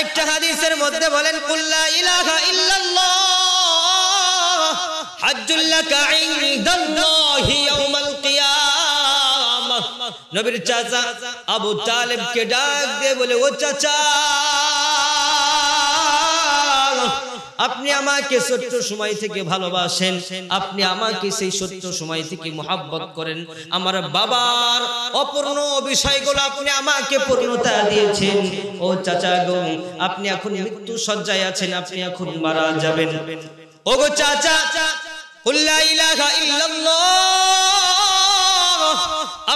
আরেকটা হাদিসের মধ্যে বলেন কুল্লা ইলাহা ইল্লাল্লাহ হাজ্জুল লাকা ইনদাল্লাহি ইয়াউমাল কিয়ামাহ। নবীর চাচা আবু তালেবকে ডাক দিয়ে বলে, ও চাচা, আপনি আমাকে ছোট্ট সময় থেকে ভালোবাসেন, আপনি আমাকে সেই ছোট্ট সময় থেকে মোহাব্বত করেন, আমার বাবার অপূর্ণ বিষয়গুলো আপনি আমাকে পূর্ণতা দিয়েছেন। ও চাচা গো, আপনি এখন মৃত্যু সজ্জায় আছেন, আপনি এখন মারা যাবেন। ও গো চাচা, লা ইলাহা ইল্লাল্লাহ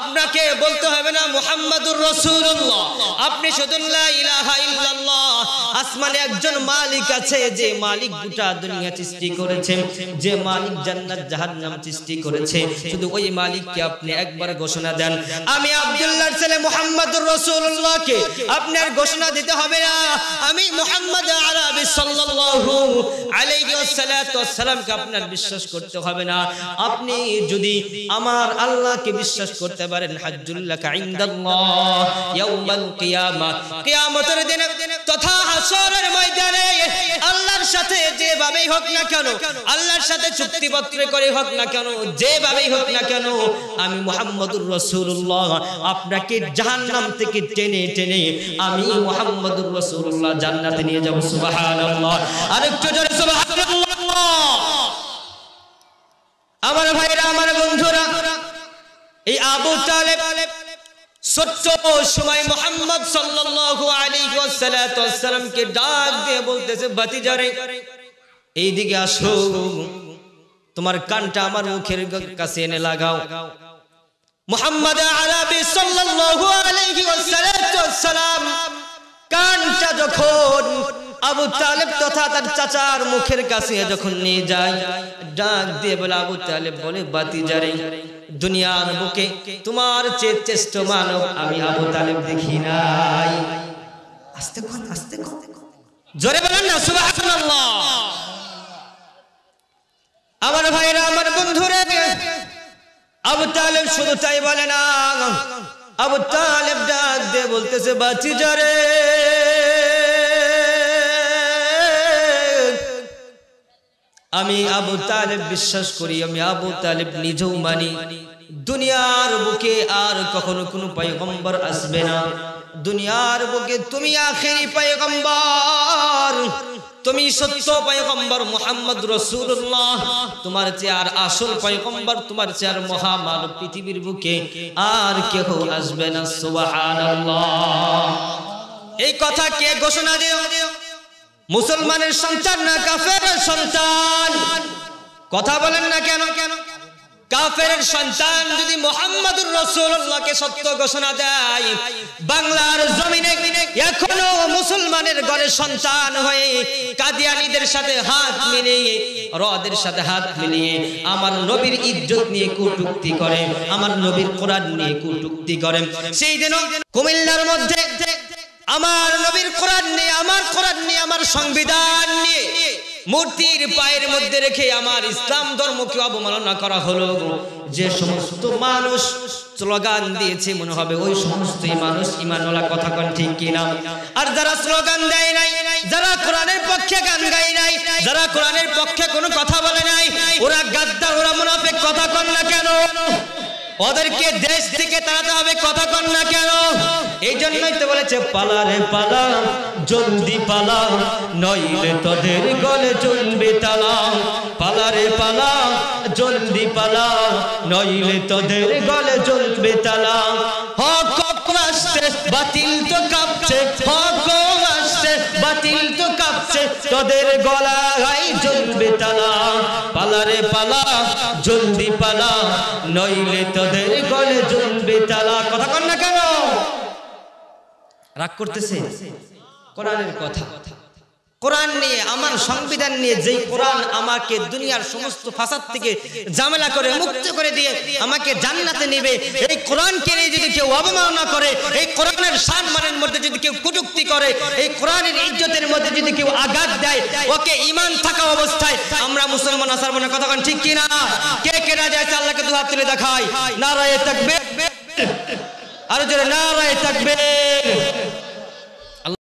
আপনাকে বলতে হবে না মুহাম্মাদুর রাসূলুল্লাহ, আপনি শুধু লা ইলাহা ইল্লাল্লাহ। আসমানে একজন মালিক আছে, যে মালিক গোটা দুনিয়া সৃষ্টি করেছে, যে মালিক জান্নাত জাহান্নাম সৃষ্টি করেছে, শুধু ওই মালিককে আপনি একবার ঘোষণা দেন, আমি আব্দুল্লাহর ছেলে মুহাম্মাদুর রাসূলুল্লাহকে আপনার ঘোষণা দিতে হবে না, আমি মুহাম্মদ আরবি সাল্লাল্লাহু আলাইহি ওয়াসাল্লামকে আপনার বিশ্বাস করতে হবে না। আপনি যদি আমার আল্লাহকে বিশ্বাস করতে পারেন, হাজ্জুল লাকা ইনদাল্লাহ ইয়াউমাল কিয়ামাহ, কিয়ামতের দিনে তথা হাসরের ময়দানে আল্লাহর সাথে যেভাবেই হোক না কেন, আল্লাহর সাথে চুক্তিপত্র করে হোক না কেন, যেভাবেই হোক না কেন, আমি মুহাম্মদুর রাসূলুল্লাহ আপনাকে জাহান্নাম থেকে টেনে টেনে আমি মুহাম্মদুর রাসূলুল্লাহ জান্নাতে নিয়ে যাব। সুবহানাল্লাহ, আরেকটু জোরে সুবহানাল্লাহ। আমার ভাইরা, আমার বন্ধুরা, এই আবু তালেব ছোট্ট সময় মুহাম্মদ সাল্লাল্লাহু আলাইহি ওয়াসাল্লামকে ডাক দিয়ে বলতেছে, ভাতিজারে এইদিকে আসো, তোমার কানটা আমার মুখের কাছে এনে লাগাও। মুহাম্মদ আরবি সাল্লাল্লাহু আলাইহি ওয়াসাল্লাম কানটা যখন আবু তালেব তথা তার চাচার মুখের কাছে যখন নিয়ে যায়, ডাক দিয়ে বলে, আবু তালেব বলে, ভাতিজারে দুনিয়ার বুকে তোমার চেয়ে শ্রেষ্ঠ মানব আমি আবু তালেব দেখি নাই। আস্তে কোন, আস্তে কোন, জোরে বলেন না সুবহানাল্লাহ। আমার ভাইরা, আমার বন্ধুরা, আবু তালেব শুধু তাই বলে না, আবু তালেব ডাক দিয়ে বলতেছে, ভাতিজারে আমি আবু তালেব বিশ্বাস করি, আমি আবু তালেব নিজেও মানি, দুনিয়ার বুকে আর কখনো কোনো পয়গম্বর আসবে না, দুনিয়ার বুকে তুমি আখেরি পয়গম্বর, তুমি সত্য পয়গম্বর মুহাম্মদ রাসূলুল্লাহ, তোমার চেয়ে আর আসল পয়গম্বর, তোমার চেয়ে আর মহামানব পৃথিবীর বুকে আর কেউ আসবে না। সুবহানাল্লাহ। এই কথা কে ঘোষণা দিও? মুসলমানের সন্তান না কাফেরের সন্তান? কথা বলেন না কেন? কাফেরের সন্তান যদি মুহাম্মদুর রাসূলুল্লাহকে সত্য ঘোষণা দেয়, বাংলার জমিনে এখনো মুসলমানের ঘরে সন্তান হয়ে কাদিয়ানীদের সাথে হাত মিলিয়ে, রদের সাথে হাত মিলিয়ে আমার নবীর ইজ্জত নিয়ে কটূক্তি করে, আমার নবীর কোরআন নিয়ে কটূক্তি করে, সেই দিন কুমিল্লার মধ্যে আমার নবীর কোরআন নিয়ে, আমার কোরআন নিয়ে, আমার সংবিধান নিয়ে মূর্তির পায়ের মধ্যে রেখে আমার ইসলাম ধর্মকে অবমাননা করা হলো। যে সমস্ত মানুষ স্লোগান দিয়েছে, মনে হবে ওই সমস্তই মানুষ ঈমানওয়ালা। কথা কোন ঠিক কিনা? আর যারা স্লোগান দেয় নাই, যারা কোরআনের পক্ষে গান গায় নাই, যারা কোরআনের পক্ষে কোনো কথা বলে নাই, ওরা গাদ্দার, ওরা মুনাফিক। কথা কোন না কেন? ওদেরকে দেশ থেকে তাড়াতে হবে। কথা কন না কেন? এই জন্যই তো বলেছে, পালা রে পালা, জলদি পালা, নইলে তোদের গলে চলবে তালা। পালা রে পালা, জলদি পালা, নইলে তোদের গলে চলবে তালা। হক আসছে, বাতিল তো কাঁপছে, হক আসছে, বাতিল তো কাঁপছে, তোদের গলায় জ্বলবে তালা। পালা রে পালা, জলদি পালা, নইলে তোদের গলে জ্বলবে তালা। কথা কন না কেন? রাগ করতেছে? কোরআনের কথা, কোরআন নিয়ে, আমার সংবিধান নিয়ে, যেই কোরআন আমাকে দুনিয়ার সমস্ত ফাসাদ থেকে ঝামেলা করে মুক্ত করে দিয়ে আমাকে জান্নাতে নেবে, এই কোরআনকে নিয়ে যদি কেউ অবমাননা করে, এই কোরআনের সম্মানের মধ্যে যদি কেউ কটূক্তি করে, এই কোরআনের ইজ্জতের মধ্যে যদি কেউ আঘাত দেয়, ওকে ঈমান থাকা অবস্থায় আমরা মুসলমান আসার মনে। কথা ঠিক কি না? কে কে রাজি আছে আল্লাহকে দুহাত তুলে দেখায়। নারায়ে তাকবীর, আরো জোরে নারায়ে তাকবীর।